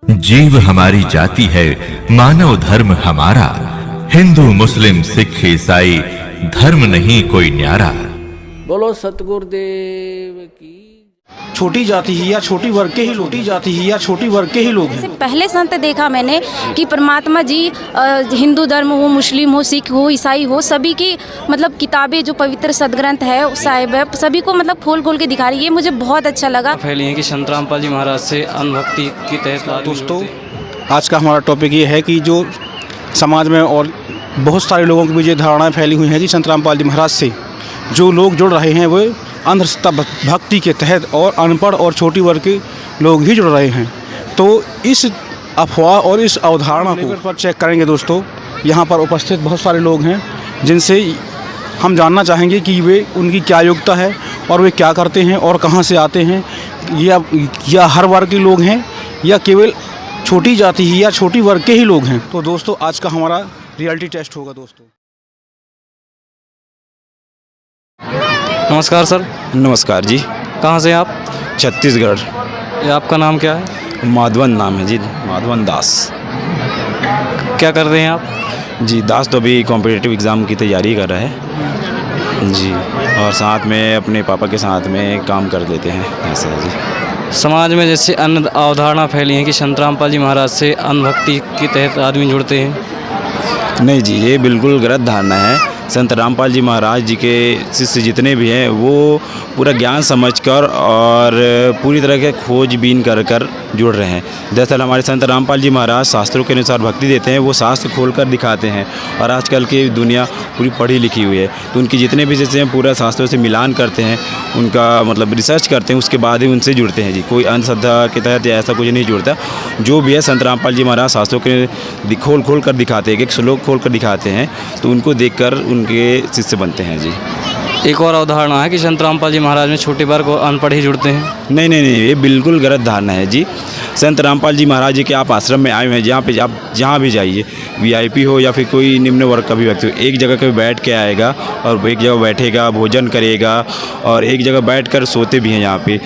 जीव हमारी जाति है, मानव धर्म हमारा। हिंदू मुस्लिम सिख ईसाई धर्म नहीं कोई न्यारा। बोलो सतगुरुदेव की। छोटी जाति ही या छोटी वर्ग के ही छोटी जाति ही या छोटी वर्ग के ही लोग हैं। पहले संत देखा मैंने कि परमात्मा जी हिंदू धर्म हो, मुस्लिम हो, सिख हो, ईसाई हो, सभी की मतलब किताबें जो पवित्र सदग्रंथ है साहिब है, सभी को मतलब खोल खोल के दिखा रही है। ये मुझे बहुत अच्छा लगा। फैली है कि संत रामपाल जी महाराज से अनुभक्ति की तहत। दोस्तों, आज का हमारा टॉपिक ये है कि जो समाज में और बहुत सारे लोगों के बीच ये धारणाएँ फैली हुई हैं जी संत रामपाल जी महाराज से जो लोग जुड़ रहे हैं वो अंधश्रद्धा भक्ति के तहत और अनपढ़ और छोटी वर्ग के लोग ही जुड़ रहे हैं। तो इस अफवाह और इस अवधारणा को पर चेक करेंगे दोस्तों। यहाँ पर उपस्थित बहुत सारे लोग हैं जिनसे हम जानना चाहेंगे कि वे उनकी क्या योग्यता है और वे क्या करते हैं और कहाँ से आते हैं, या हर वर्ग के लोग हैं या केवल छोटी जाति ही या छोटी वर्ग के ही लोग हैं। तो दोस्तों, आज का हमारा रियलिटी टेस्ट होगा दोस्तों। नमस्कार सर। नमस्कार जी। कहाँ से आप? छत्तीसगढ़। ये आपका नाम क्या है? माधवन नाम है जी, माधवन दास। क्या कर रहे हैं आप? जी दास तो अभी कॉम्पिटिटिव एग्ज़ाम की तैयारी कर रहे हैं जी, और साथ में अपने पापा के साथ में काम कर देते हैं, ऐसा है जी। समाज में जैसे अन्य अवधारणा फैली है कि संत रामपाल जी महाराज से अनुभक्ति के तहत आदमी जुड़ते हैं। नहीं जी, ये बिल्कुल गलत धारणा है। संत रामपाल जी महाराज जी के शिष्य जितने भी हैं वो पूरा ज्ञान समझकर और पूरी तरह के खोजबीन कर जुड़ रहे हैं। दरअसल हमारे संत रामपाल जी महाराज शास्त्रों के अनुसार भक्ति देते हैं, वो शास्त्र खोलकर दिखाते हैं। और आजकल की दुनिया पूरी पढ़ी लिखी हुई है, तो उनकी जितने भी शिष्य हैं पूरा शास्त्रों से मिलान करते हैं, उनका मतलब रिसर्च करते हैं, उसके बाद ही उनसे जुड़ते हैं जी। कोई अंधश्रद्धा के तहत या ऐसा कुछ नहीं जुड़ता। जो भी है संत रामपाल जी महाराज शास्त्रों के खोल कर दिखाते हैं, एक श्लोक खोल कर दिखाते हैं, तो उनको देखकर उनके शिष्य बनते हैं जी। एक और अवधारणा है कि संत रामपाल जी महाराज में छोटे वर्ग और अनपढ़ ही जुड़ते हैं। नहीं, ये बिल्कुल गलत धारणा है जी। संत रामपाल जी महाराज जी के आप आश्रम में आए हुए हैं, जहाँ पे आप जहाँ भी जाइए, वीआईपी हो या फिर कोई निम्न वर्ग का भी व्यक्ति हो, एक जगह कभी बैठ के आएगा और एक जगह बैठेगा, भोजन करेगा और एक जगह बैठकर सोते भी हैं यहाँ पे,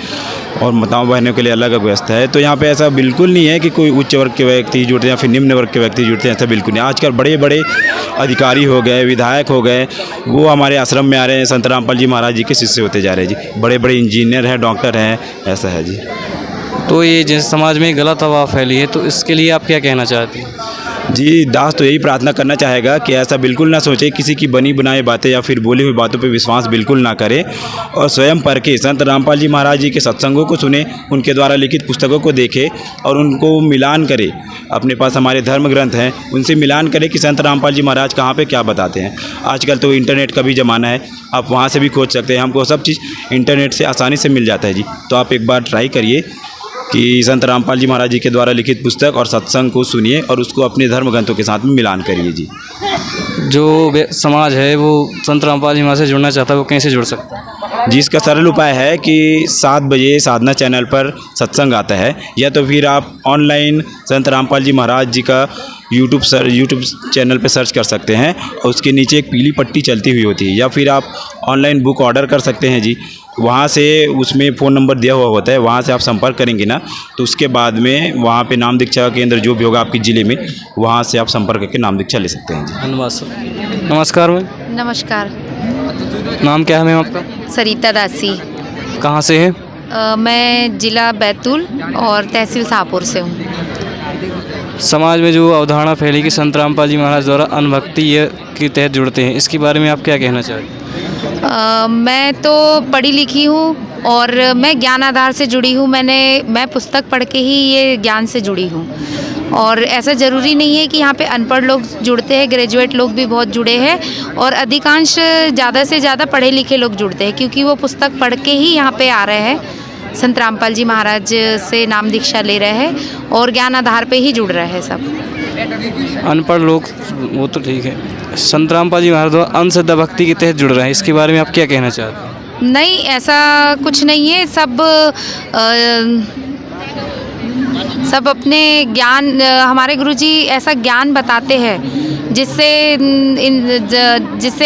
और माताओं बहनों के लिए अलग व्यवस्था है। तो यहाँ पे ऐसा बिल्कुल नहीं है कि कोई उच्च वर्ग के व्यक्ति जुड़ते हैं या फिर निम्न वर्ग के व्यक्ति जुड़ते हैं, ऐसा बिल्कुल नहीं। आजकल बड़े बड़े अधिकारी हो गए, विधायक हो गए, वो हमारे आश्रम में आ रहे हैं, संत रामपाल जी महाराज जी के शिष्य होते जा रहे हैं जी। बड़े बड़े इंजीनियर हैं, डॉक्टर हैं, ऐसा है जी। तो ये जैसे समाज में गलत हवा फैली है, तो इसके लिए आप क्या कहना चाहते हैं? जी, दास तो यही प्रार्थना करना चाहेगा कि ऐसा बिल्कुल ना सोचे, किसी की बनी बनाई बातें या फिर बोली हुई बातों पे विश्वास बिल्कुल ना करे, और स्वयं पढ़ के संत रामपाल जी महाराज जी के सत्संगों को सुने, उनके द्वारा लिखित पुस्तकों को देखे और उनको मिलान करे। अपने पास हमारे धर्म ग्रंथ हैं, उनसे मिलान करे कि संत रामपाल जी महाराज कहाँ पे क्या बताते हैं। आजकल तो इंटरनेट का भी ज़माना है, आप वहाँ से भी खोज सकते हैं। हमको सब चीज़ इंटरनेट से आसानी से मिल जाता है जी। तो आप एक बार ट्राई करिए कि संत रामपाल जी महाराज जी के द्वारा लिखित पुस्तक और सत्संग को सुनिए और उसको अपने धर्म ग्रंथों के साथ में मिलान करिए जी। जो समाज है वो संत रामपाल जी महाराज से जुड़ना चाहता है, वो कैसे जुड़ सकता है? जी, इसका सरल उपाय है कि 7 बजे साधना चैनल पर सत्संग आता है, या तो फिर आप ऑनलाइन संत रामपाल जी महाराज जी का यूट्यूब चैनल पे सर्च कर सकते हैं, और उसके नीचे एक पीली पट्टी चलती हुई होती है, या फिर आप ऑनलाइन बुक ऑर्डर कर सकते हैं जी। वहाँ से उसमें फ़ोन नंबर दिया हुआ होता है, वहाँ से आप संपर्क करेंगे ना, तो उसके बाद में वहाँ पे नाम दीक्षा केंद्र जो भी होगा आपके ज़िले में, वहाँ से आप संपर्क करके नाम दीक्षा ले सकते हैं जी। धन्यवाद सर। नमस्कार मैम। नमस्कार। नाम क्या है मैम आपका? सरिता दासी। कहाँ से है? मैं ज़िला बैतूल और तहसील शाहपुर से हूँ। समाज में जो अवधारणा फैली कि संत रामपाल जी महाराज द्वारा अनुभक्ति के तहत जुड़ते हैं, इसके बारे में आप क्या कहना चाहते हैं? मैं तो पढ़ी लिखी हूँ और मैं ज्ञान आधार से जुड़ी हूँ। मैं पुस्तक पढ़ के ही ये ज्ञान से जुड़ी हूँ, और ऐसा ज़रूरी नहीं है कि यहाँ पे अनपढ़ लोग जुड़ते हैं, ग्रेजुएट लोग भी बहुत जुड़े हैं, और अधिकांश ज़्यादा से ज़्यादा पढ़े लिखे लोग जुड़ते हैं, क्योंकि वो पुस्तक पढ़ के ही यहाँ पे आ रहे हैं, संत रामपाल जी महाराज से नाम दीक्षा ले रहे हैं और ज्ञान आधार पे ही जुड़ रहे हैं सब। अनपढ़ लोग वो तो ठीक है, संत रामपाल जी महाराज द्वारा अंधश्रद्धा भक्ति के तहत जुड़ रहे हैं, इसके बारे में आप क्या कहना चाहते हैं? नहीं, ऐसा कुछ नहीं है। सब अपने ज्ञान, हमारे गुरुजी ऐसा ज्ञान बताते हैं जिससे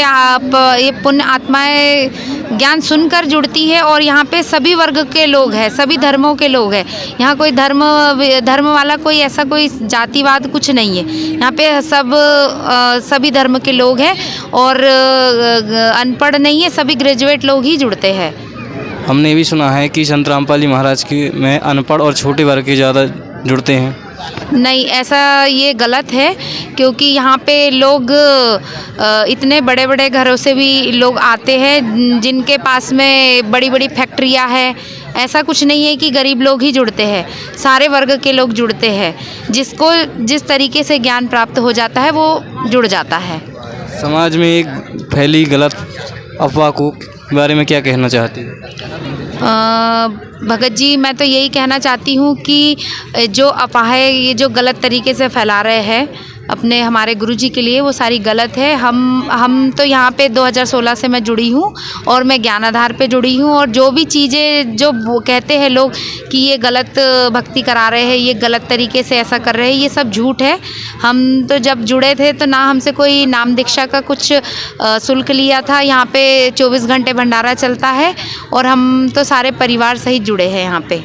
आप ये पुण्य आत्माएं ज्ञान सुनकर जुड़ती है। और यहाँ पे सभी वर्ग के लोग हैं, सभी धर्मों के लोग हैं। यहाँ कोई धर्म वाला कोई ऐसा कोई जातिवाद कुछ नहीं है। यहाँ पे सभी धर्म के लोग हैं और अनपढ़ नहीं है, सभी ग्रेजुएट लोग ही जुड़ते हैं। हमने ये भी सुना है कि संत रामपाल जी महाराज की में अनपढ़ और छोटे वर्ग के ज़्यादा जुड़ते हैं। नहीं, ऐसा ये गलत है, क्योंकि यहाँ पे लोग इतने बड़े बड़े घरों से भी लोग आते हैं जिनके पास में बड़ी बड़ी फैक्ट्रियाँ हैं। ऐसा कुछ नहीं है कि गरीब लोग ही जुड़ते हैं, सारे वर्ग के लोग जुड़ते हैं। जिसको जिस तरीके से ज्ञान प्राप्त हो जाता है वो जुड़ जाता है। समाज में एक फैली गलत अफवाह को बारे में क्या कहना चाहती हैं? भगत जी, मैं तो यही कहना चाहती हूँ कि जो अफवाहें ये जो गलत तरीके से फैला रहे हैं अपने हमारे गुरुजी के लिए, वो सारी गलत है। हम तो यहाँ पे 2016 से मैं जुड़ी हूँ और मैं ज्ञान आधार पे जुड़ी हूँ। और जो भी चीज़ें जो वो कहते हैं लोग कि ये गलत भक्ति करा रहे हैं, ये गलत तरीके से ऐसा कर रहे हैं, ये सब झूठ है। हम तो जब जुड़े थे तो ना हमसे कोई नाम दीक्षा का कुछ शुल्क लिया था। यहाँ पे 24 घंटे भंडारा चलता है और हम तो सारे परिवार सहित जुड़े हैं यहाँ पे।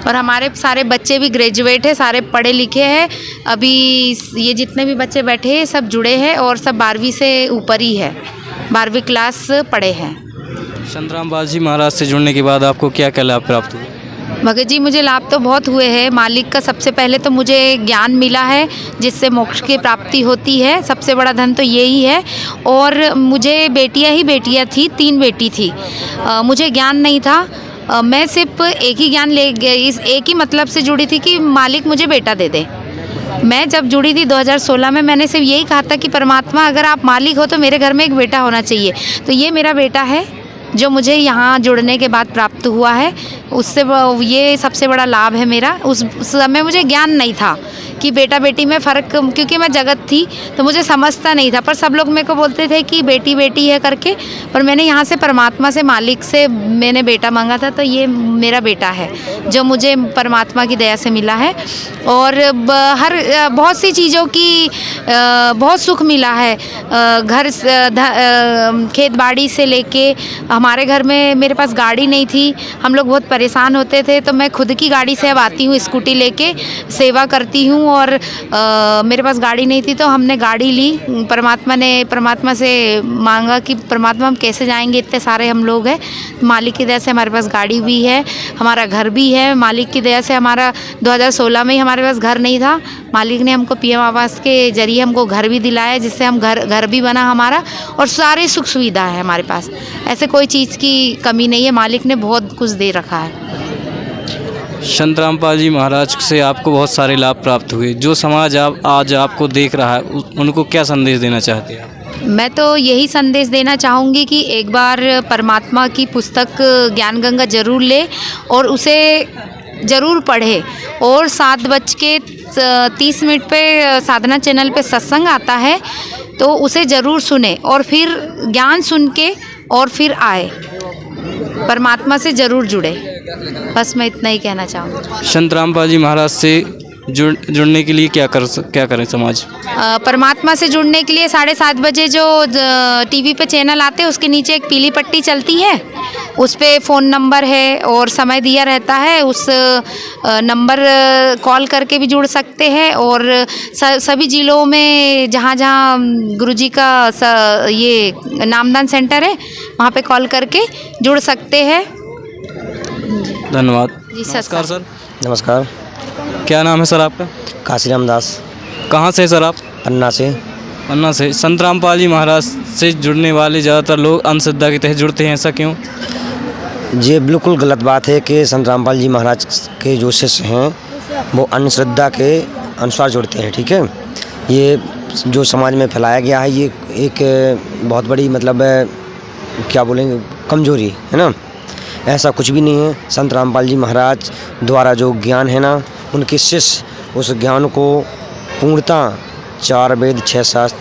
और हमारे सारे बच्चे भी ग्रेजुएट हैं, सारे पढ़े लिखे हैं। अभी ये जितने भी बच्चे बैठे हैं सब जुड़े हैं और सब 12वीं से ऊपर ही है, 12वीं क्लास पढ़े हैं। संत रामपाल जी महाराज से जुड़ने के बाद आपको क्या क्या लाभ प्राप्त हुए? भगत जी, मुझे लाभ तो बहुत हुए हैं। मालिक का सबसे पहले तो मुझे ज्ञान मिला है, जिससे मोक्ष की प्राप्ति होती है। सबसे बड़ा धन तो यही है। और मुझे बेटियां ही बेटियां थी, 3 बेटी थी। मुझे ज्ञान नहीं था। मैं सिर्फ एक ही ज्ञान इस एक ही मतलब से जुड़ी थी कि मालिक मुझे बेटा दे दे। मैं जब जुड़ी थी 2016 में, मैंने सिर्फ यही कहा था कि परमात्मा अगर आप मालिक हो तो मेरे घर में एक बेटा होना चाहिए। तो ये मेरा बेटा है जो मुझे यहाँ जुड़ने के बाद प्राप्त हुआ है। उससे ये सबसे बड़ा लाभ है मेरा। उस समय मुझे ज्ञान नहीं था कि बेटा बेटी में फ़र्क, क्योंकि मैं जगत थी तो मुझे समझता नहीं था। पर सब लोग मेरे को बोलते थे कि बेटी बेटी है करके। पर मैंने यहाँ से परमात्मा से, मालिक से मैंने बेटा मांगा था, तो ये मेरा बेटा है जो मुझे परमात्मा की दया से मिला है। और बहुत सी चीज़ों की बहुत सुख मिला है। घर खेत बाड़ी से लेके, हमारे घर में मेरे पास गाड़ी नहीं थी, हम लोग बहुत परेशान होते थे। तो मैं खुद की गाड़ी से अब आती हूँ, स्कूटी लेके सेवा करती हूँ। और मेरे पास गाड़ी नहीं थी तो हमने गाड़ी ली। परमात्मा से मांगा कि परमात्मा हम कैसे जाएंगे, इतने सारे हम लोग हैं। मालिक की दया से हमारे पास गाड़ी भी है, हमारा घर भी है। मालिक की दया से हमारा 2016 में ही हमारे पास घर नहीं था। मालिक ने हमको PM आवास के जरिए हमको घर भी दिलाया, जिससे हम घर भी बना हमारा। और सारी सुख सुविधा है हमारे पास, ऐसे कोई चीज़ की कमी नहीं है। मालिक ने बहुत कुछ दे रखा है। संत रामपाल जी महाराज से आपको बहुत सारे लाभ प्राप्त हुए। जो समाज आज आपको देख रहा है उनको क्या संदेश देना चाहते हैं आप? मैं तो यही संदेश देना चाहूँगी कि एक बार परमात्मा की पुस्तक ज्ञान गंगा ज़रूर ले और उसे ज़रूर पढ़े। और 7:30 पे साधना चैनल पे सत्संग आता है, तो उसे ज़रूर सुने और फिर ज्ञान सुन के और फिर आए, परमात्मा से ज़रूर जुड़े। बस मैं इतना ही कहना चाहूँगी। संत रामपाल जी महाराज से जुड़ने के लिए क्या करें समाज? परमात्मा से जुड़ने के लिए 7:30 बजे जो TV पे चैनल आते हैं उसके नीचे एक पीली पट्टी चलती है, उस पे फ़ोन नंबर है और समय दिया रहता है। उस नंबर कॉल करके भी जुड़ सकते हैं। और सभी ज़िलों में जहाँ जहाँ गुरुजी का ये नामदान सेंटर है वहाँ पे कॉल करके जुड़ सकते हैं। धन्यवाद जी। नमस्कार सर। नमस्कार। क्या नाम है सर आपका? काशीराम दास। कहाँ से सर आप? पन्ना से। पन्ना से। संत रामपाल जी महाराज से जुड़ने वाले ज़्यादातर लोग अंधश्रद्धा के तहत जुड़ते हैं, ऐसा क्यों? ये बिल्कुल गलत बात है कि संत रामपाल जी महाराज के जो शिष्य हैं वो अंधश्रद्धा के अनुसार जुड़ते हैं। ठीक है, ये जो समाज में फैलाया गया है ये एक बहुत बड़ी मतलब क्या बोलेंगे कमजोरी है ना। ऐसा कुछ भी नहीं है। संत रामपाल जी महाराज द्वारा जो ज्ञान है ना, उनके शिष्य उस ज्ञान को पूर्णतः 4 वेद 6 शास्त्र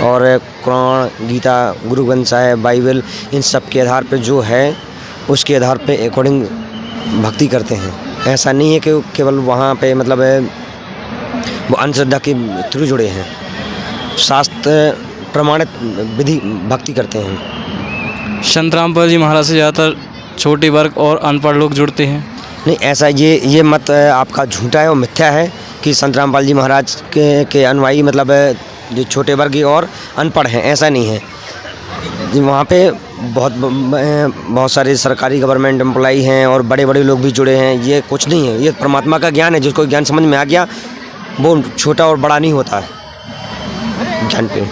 और कुरान, गीता, गुरु ग्रंथ साहिब, बाइबल, इन सब के आधार पे जो है उसके आधार पे अकॉर्डिंग भक्ति करते हैं। ऐसा नहीं है कि केवल वहाँ पे मतलब वो अंधश्रद्धा के थ्रू जुड़े हैं। शास्त्र प्रमाणित विधि भक्ति करते हैं। संत रामपाल जी महाराज से ज़्यादातर छोटे वर्ग और अनपढ़ लोग जुड़ते हैं। नहीं, ऐसा ये मत आपका झूठा है और मिथ्या है कि संत रामपाल जी महाराज के अनुयायी मतलब जो छोटे वर्ग और अनपढ़ हैं, ऐसा नहीं है। वहाँ पे बहुत सारे सरकारी गवर्नमेंट एम्प्लॉई हैं और बड़े बड़े लोग भी जुड़े हैं। ये कुछ नहीं है, ये परमात्मा का ज्ञान है। जिसको ज्ञान समझ में आ गया वो छोटा और बड़ा नहीं होता है ज्ञान पे।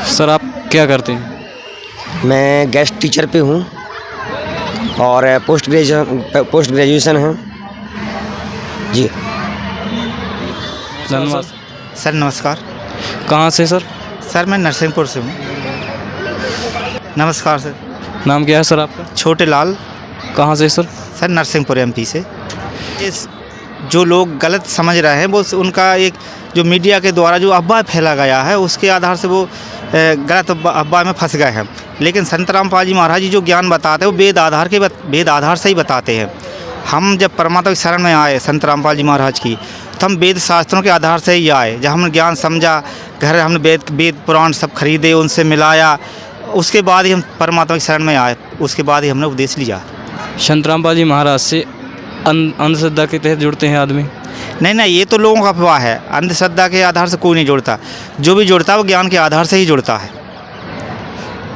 सर आप क्या करते हैं? मैं गेस्ट टीचर पे हूँ और पोस्ट ग्रेजुएशन है जी। धन्यवाद। सर नमस्कार। कहाँ से सर? सर मैं नरसिंहपुर से हूँ। नमस्कार सर। नाम क्या है सर आपका? छोटे लाल। कहाँ से सर? सर नरसिंहपुर एमपी से। इस जो लोग गलत समझ रहे हैं वो उनका एक जो मीडिया के द्वारा जो अफवाह फैला गया है उसके आधार से वो गलत अफवाह में फंस गए हैं। लेकिन संत रामपाल जी महाराज जी जो ज्ञान बताते हैं वो वेद आधार से ही बताते हैं। हम जब परमात्मा की शरण में आए संत रामपाल जी महाराज की, तो हम वेद शास्त्रों के आधार से ही आए। जब हमने ज्ञान समझा, घर हमने वेद पुराण सब खरीदे, उनसे मिलाया, उसके बाद ही हम परमात्मा की शरण में आए। उसके बाद ही हमने उपदेश लिया। संत रामपाल जी महाराज से अंधश्रद्धा के तहत जुड़ते हैं आदमी? नहीं, ये तो लोगों का अफवाह है। अंधश्रद्धा के आधार से कोई नहीं जुड़ता। जो भी जुड़ता है वो ज्ञान के आधार से ही जुड़ता है।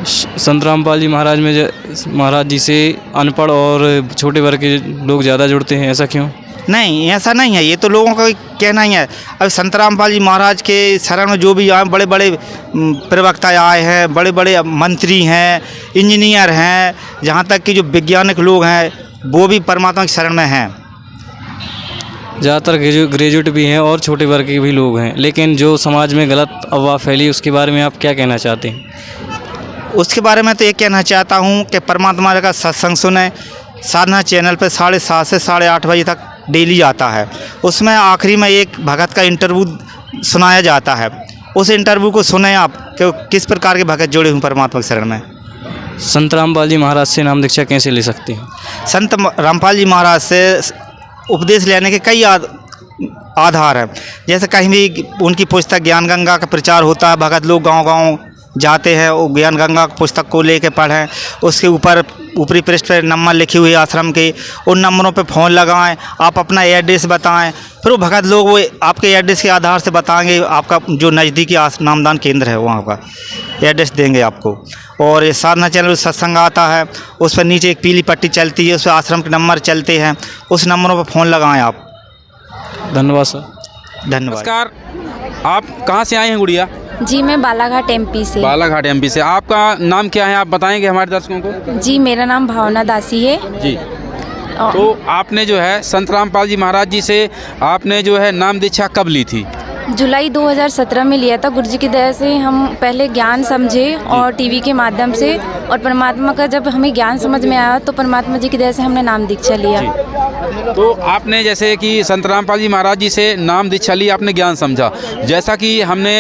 संत रामपाल जी महाराज जी से अनपढ़ और छोटे वर्ग के लोग ज़्यादा जुड़ते हैं, ऐसा क्यों? नहीं, ऐसा नहीं है। ये तो लोगों का कहना ही है। अब संत रामपाल जी महाराज के शरण में जो भी आए, बड़े बड़े प्रवक्ता आए हैं, बड़े बड़े मंत्री हैं, इंजीनियर हैं, जहाँ तक कि जो वैज्ञानिक लोग हैं वो भी परमात्मा की शरण में हैं। ज़्यादातर ग्रेजुएट भी हैं और छोटे वर्ग के भी लोग हैं। लेकिन जो समाज में गलत अफवाह फैली उसके बारे में आप क्या कहना चाहते हैं? उसके बारे में तो ये कहना चाहता हूँ कि परमात्मा का सत्संग सुने। साधना चैनल पर 7:30 से 8:30 बजे तक डेली आता है। उसमें आखिरी में एक भगत का इंटरव्यू सुनाया जाता है। उस इंटरव्यू को सुने आप कि किस प्रकार के भगत जुड़े हुए परमात्मा की शरण में। संत रामपाल जी महाराज से नाम दीक्षा कैसे ले सकते हैं? संत रामपाल जी महाराज से उपदेश लेने के कई आधार हैं। जैसे कहीं भी उनकी पुस्तक ज्ञान गंगा का प्रचार होता है, भगत लोग गांव-गांव जाते हैं, वो ज्ञान गंगा पुस्तक को लेके पढ़ें। उसके ऊपर ऊपरी पृष्ठ पर नंबर लिखे हुए आश्रम के, उन नंबरों पे फ़ोन लगाएं, आप अपना एड्रेस बताएं, फिर वो भगत लोग वो आपके एड्रेस के आधार से बताएंगे आपका जो नज़दीकी नामदान केंद्र है वहाँ का एड्रेस देंगे आपको। और ये साधना चैनल सत्संग आता है, उस पर नीचे एक पीली पट्टी चलती है, उस पर आश्रम के नंबर चलते हैं, उस नंबरों पर फ़ोन लगाएँ आप। धन्यवाद सर। धन्यवाद। नमस्कार। आप कहाँ से आए हैं गुड़िया? जी मैं बालाघाट एमपी से। बालाघाट एमपी से। आपका नाम क्या है, आप बताएंगे हमारे दर्शकों को? जी मेरा नाम भावना दासी है जी। तो आपने जो है संत रामपाल जी महाराज जी से आपने जो है नाम दीक्षा कब ली थी? जुलाई 2017 में लिया था। गुरुजी की दया से हम पहले ज्ञान समझे और टीवी के माध्यम से, और परमात्मा का जब हमें ज्ञान समझ में आया तो परमात्मा जी की दया से हमने नाम दीक्षा लिया। तो आपने जैसे कि संत रामपाल जी महाराज जी से नाम दीक्षा ली, आपने ज्ञान समझा। जैसा कि हमने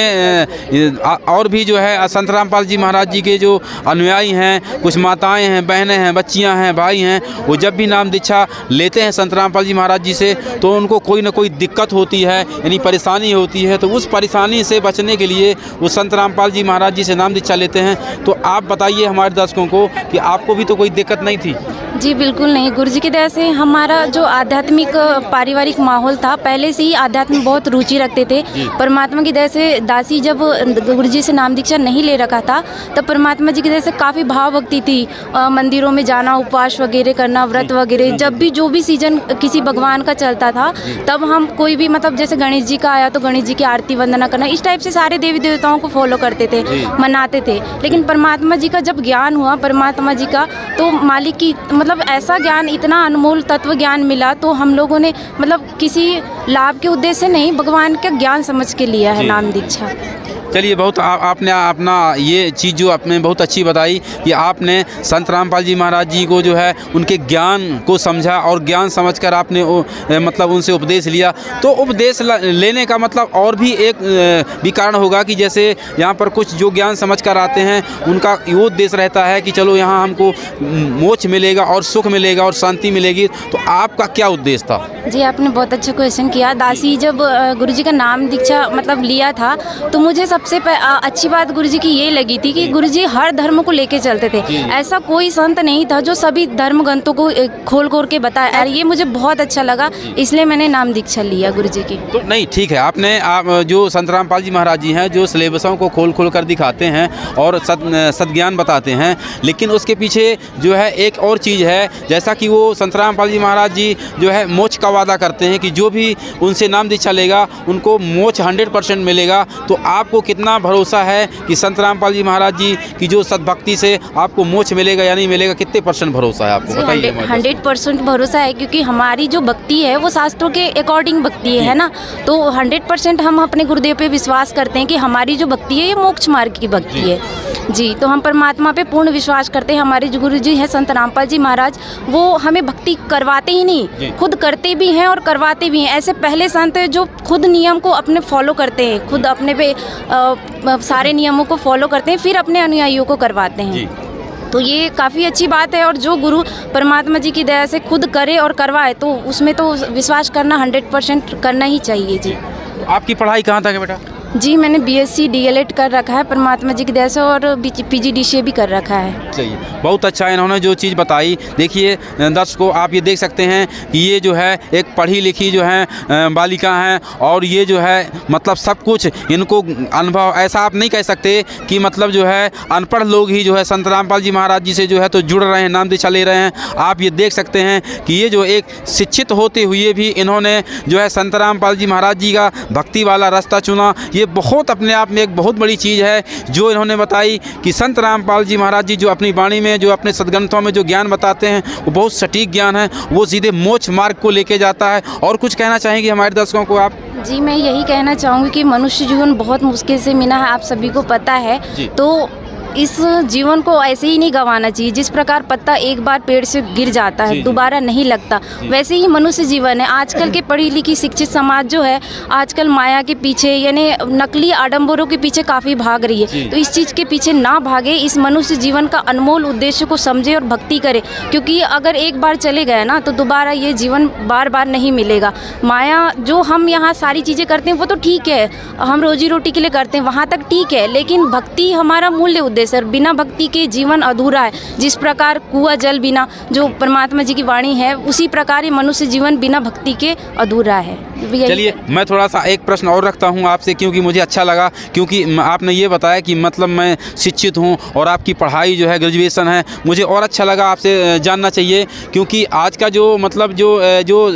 और भी जो है संत रामपाल जी महाराज जी के जो अनुयायी हैं, कुछ माताएं हैं, बहनें हैं, बच्चियां हैं, भाई हैं, वो जब भी नाम दीक्षा लेते हैं संत रामपाल जी महाराज जी से तो उनको कोई ना कोई दिक्कत होती है, यानी परेशानी होती है। तो उस परेशानी से बचने के लिए वो संत रामपाल जी महाराज जी से नाम दीक्षा लेते हैं। तो आप बताइए हमारे दर्शकों को कि आपको भी तो कोई दिक्कत नहीं थी? जी बिल्कुल नहीं। गुरुजी की दया से हमारा जो आध्यात्मिक पारिवारिक माहौल था, पहले से ही आध्यात्म में बहुत रुचि रखते थे। परमात्मा की दया से दासी जब गुरुजी से नाम दीक्षा नहीं ले रखा था तब परमात्मा जी की दया से काफ़ी भाव भक्ति थी। मंदिरों में जाना, उपवास वगैरह करना, व्रत वगैरह, जब भी जो भी सीजन किसी भगवान का चलता था तब हम कोई भी मतलब जैसे गणेश जी का आया तो गणेश जी की आरती वंदना करना, इस टाइप से सारे देवी देवताओं को फॉलो करते थे, मनाते थे। लेकिन परमात्मा जी का जब ज्ञान हुआ, परमात्मा जी का तो मालिक की मतलब ऐसा ज्ञान, इतना अनमोल तत्व ज्ञान मिला तो हम लोगों ने मतलब किसी लाभ के उद्देश्य से नहीं, भगवान का ज्ञान समझ के लिया है नाम दीक्षा। चलिए, बहुत आपने अपना ये चीज़ जो आपने बहुत अच्छी बताई कि आपने संत रामपाल जी महाराज जी को जो है उनके ज्ञान को समझा और ज्ञान समझकर आपने मतलब उनसे उपदेश लिया। तो उपदेश लेने का मतलब और भी एक भी कारण होगा कि जैसे यहाँ पर कुछ जो ज्ञान समझकर आते हैं उनका ये उद्देश्य रहता है कि चलो यहाँ हमको मोक्ष मिलेगा और सुख मिलेगा और शांति मिलेगी। तो आपका क्या उद्देश्य था? जी, आपने बहुत अच्छा क्वेश्चन किया। दासी जब गुरुजी का नाम दीक्षा मतलब लिया था तो मुझे सबसे अच्छी बात गुरुजी की ये लगी थी कि गुरुजी हर धर्म को लेके चलते थे। ऐसा कोई संत नहीं था जो सभी धर्म ग्रंथों को खोल के बताया, और ये मुझे बहुत अच्छा लगा, इसलिए मैंने नाम दीक्षा लिया गुरुजी की। तो नहीं, ठीक है, आप जो संत रामपाल जी महाराज जी हैं जो सिलेबसों को खोल कर दिखाते हैं और सद्ज्ञान बताते हैं, लेकिन उसके पीछे जो है एक और चीज़ है, जैसा कि वो संत रामपाल जी महाराज जी जो है मोक्ष का वादा करते हैं कि जो भी उनसे नाम दीक्षा लेगा उनको मोक्ष 100% मिलेगा। तो आपको कितना भरोसा है कि संत रामपाल जी महाराज जी की जो सद्भक्ति से आपको मोक्ष मिलेगा या नहीं मिलेगा, कितने % भरोसा है आपको? बताइए। 100% भरोसा है, क्योंकि हमारी जो भक्ति है वो शास्त्रों के अकॉर्डिंग भक्ति है ना। तो 100% हम अपने गुरुदेव पे विश्वास करते हैं कि हमारी जो भक्ति है ये मोक्ष मार्ग की भक्ति है जी। तो हम परमात्मा पे पूर्ण विश्वास करते हैं। हमारे जो गुरु जी हैं संत रामपाल जी महाराज, वो हमें भक्ति करवाते ही नहीं, खुद करते भी हैं और करवाते भी हैं। ऐसे पहले संत हैं जो खुद नियम को अपने फॉलो करते हैं, खुद अपने पे सारे नियमों को फॉलो करते हैं, फिर अपने अनुयायियों को करवाते हैं। तो ये काफ़ी अच्छी बात है, और जो गुरु परमात्मा जी की दया से खुद करे और करवाए तो उसमें तो विश्वास करना 100% करना ही चाहिए जी। आपकी पढ़ाई कहाँ तक है बेटा? जी, मैंने BSc DLED कर रखा है परमात्मा जी की दया से, और PGDCA भी कर रखा है। सही, बहुत अच्छा इन्होंने जो चीज़ बताई। देखिए दर्शकों, आप ये देख सकते हैं कि ये जो है एक पढ़ी लिखी जो है बालिका हैं, और ये जो है मतलब सब कुछ इनको अनुभव, ऐसा आप नहीं कह सकते कि मतलब जो है अनपढ़ लोग ही जो है संत रामपाल जी महाराज जी से जो है तो जुड़ रहे हैं, नाम दीक्षा ले रहे हैं। आप ये देख सकते हैं कि ये जो एक शिक्षित होते हुए भी इन्होंने जो है संत रामपाल जी महाराज जी का भक्ति वाला रास्ता चुना। ये बहुत अपने आप में एक बहुत बड़ी चीज़ है जो इन्होंने बताई कि संत रामपाल जी महाराज जी जो अपनी वाणी में, जो अपने सदग्रंथों में जो ज्ञान बताते हैं वो बहुत सटीक ज्ञान है, वो सीधे मोक्ष मार्ग को लेके जाता है। और कुछ कहना चाहेंगे हमारे दर्शकों को आप? जी, मैं यही कहना चाहूँगी कि मनुष्य जीवन बहुत मुश्किल से मिला है, आप सभी को पता है। तो इस जीवन को ऐसे ही नहीं गंवाना चाहिए। जिस प्रकार पत्ता एक बार पेड़ से गिर जाता है, दोबारा नहीं लगता, वैसे ही मनुष्य जीवन है। आजकल के पढ़ी लिखी शिक्षित समाज जो है आजकल माया के पीछे यानी नकली आडंबरों के पीछे काफ़ी भाग रही है। तो इस चीज़ के पीछे ना भागे, इस मनुष्य जीवन का अनमोल उद्देश्य को समझे और भक्ति करे, क्योंकि अगर एक बार चले गए ना तो दोबारा ये जीवन बार बार नहीं मिलेगा। माया जो हम यहाँ सारी चीज़ें करते हैं वो तो ठीक है, हम रोजी रोटी के लिए करते हैं, वहाँ तक ठीक है, लेकिन भक्ति हमारा मूल्य उद्देश्य। सर, बिना भक्ति के जीवन अधूरा है। जिस प्रकार कुआं जल बिना, जो परमात्मा जी की वाणी है, उसी प्रकार ये मनुष्य जीवन बिना भक्ति के अधूरा है। चलिए, मैं थोड़ा सा एक प्रश्न और रखता हूं आपसे, क्योंकि मुझे अच्छा लगा, क्योंकि आपने ये बताया कि मतलब मैं शिक्षित हूं और आपकी पढ़ाई जो है ग्रेजुएशन है। मुझे और अच्छा लगा आपसे जानना चाहिए, क्योंकि आज का जो मतलब जो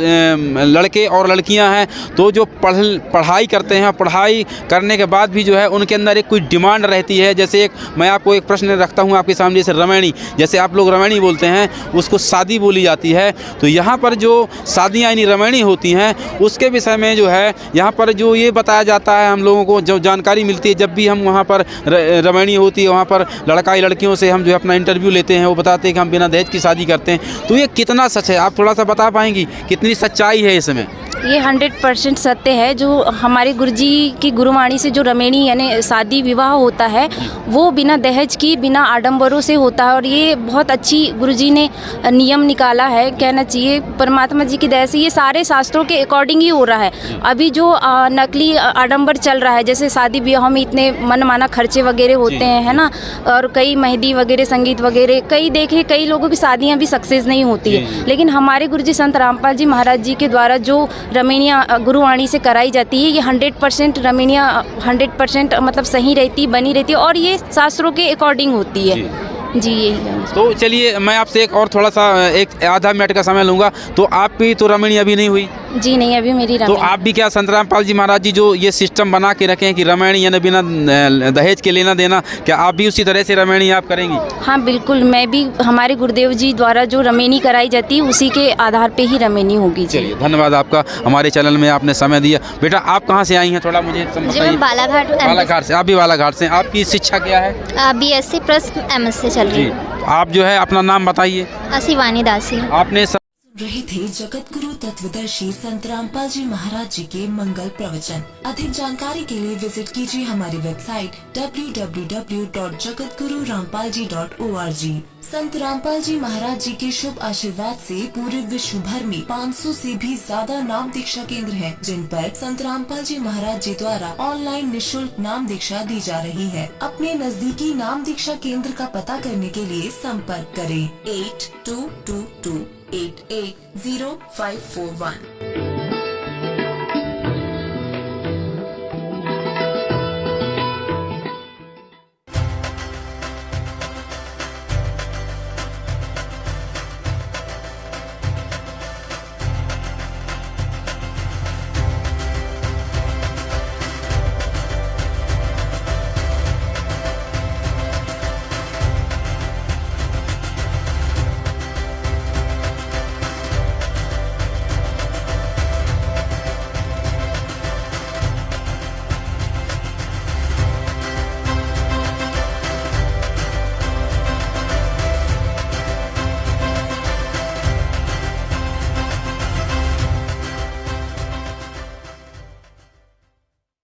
लड़के और लड़कियां हैं तो जो पढ़ाई करते हैं, पढ़ाई करने के बाद भी जो है उनके अंदर एक कोई डिमांड रहती है। जैसे एक मैं आपको एक प्रश्न रखता हूं आपके सामने, जैसे रमैनी, जैसे आप लोग रमैनी बोलते हैं, उसको शादी बोली जाती है। तो यहाँ पर जो शादियाँ यानी रमैनी होती हैं उसके विषय में जो है यहाँ पर जो ये बताया जाता है, हम लोगों को जो जानकारी मिलती है, जब भी हम वहाँ पर रमैनी होती है वहाँ पर लड़का लड़कियों से हम जो है अपना इंटरव्यू लेते हैं, वो बताते हैं कि हम बिना दहेज की शादी करते हैं। तो ये कितना सच है, आप थोड़ा सा बता पाएंगी कितनी सच्चाई है इसमें? ये 100% सत्य है। जो हमारे गुरुजी की गुरुवाणी से जो रमैनी यानी शादी विवाह होता है वो बिना दहेज की, बिना आडंबरों से होता है, और ये बहुत अच्छी गुरुजी ने नियम निकाला है, कहना चाहिए परमात्मा जी की दया से। ये सारे शास्त्रों के अकॉर्डिंग ही हो रहा है। अभी जो नकली आडंबर चल रहा है, जैसे शादी विवाह में इतने मनमाना खर्चे वगैरह होते हैं, है ना, और कई मेहंदी वगैरह, संगीत वगैरह, कई लोगों की शादियाँ भी सक्सेस नहीं होती है। लेकिन हमारे गुरुजी संत रामपाल जी महाराज जी के द्वारा जो रमैनियाँ गुरुवाणी से कराई जाती है, ये 100% रमैनियाँ 100% मतलब सही रहती, बनी रहती है, और ये शास्त्रों के अकॉर्डिंग होती है। जी यही है। तो चलिए मैं आपसे एक और थोड़ा सा एक आधा मिनट का समय लूँगा। तो आपकी तो रमणी अभी नहीं हुई? जी नहीं, अभी मेरी तो रमणी। आप भी क्या संत रामपाल जी महाराज जी जो ये सिस्टम बना के रखे हैं कि रमणी यानी बिना दहेज के लेना देना, क्या आप भी उसी तरह से रमणी आप करेंगी? हाँ बिल्कुल, मैं भी हमारे गुरुदेव जी द्वारा जो रमेनी कराई जाती है उसी के आधार पे ही रमेनी होगी। जी चलिए धन्यवाद आपका, हमारे चैनल में आपने समय दिया। बेटा आप कहाँ से आई हैं, थोड़ा मुझे बताइए। बालाघाट बालाघाट से। आप भी बालाघाट से। आपकी शिक्षा क्या है? BSc प्लस MS से चल रही है। आप जो है अपना नाम बताइए। शिवानी दासी। आपने रहे थे जगत गुरु तत्वदर्शी संत रामपाल जी महाराज जी के मंगल प्रवचन। अधिक जानकारी के लिए विजिट कीजिए हमारी वेबसाइट www.jagatgururampalji.org। संत रामपाल जी महाराज जी के शुभ आशीर्वाद से पूरे विश्व भर में 500 से भी ज्यादा नाम दीक्षा केंद्र हैं, जिन पर संत रामपाल जी महाराज जी द्वारा ऑनलाइन निशुल्क नाम दीक्षा दी जा रही है। अपने नजदीकी नाम दीक्षा केंद्र का पता करने के लिए संपर्क करें 8222880541।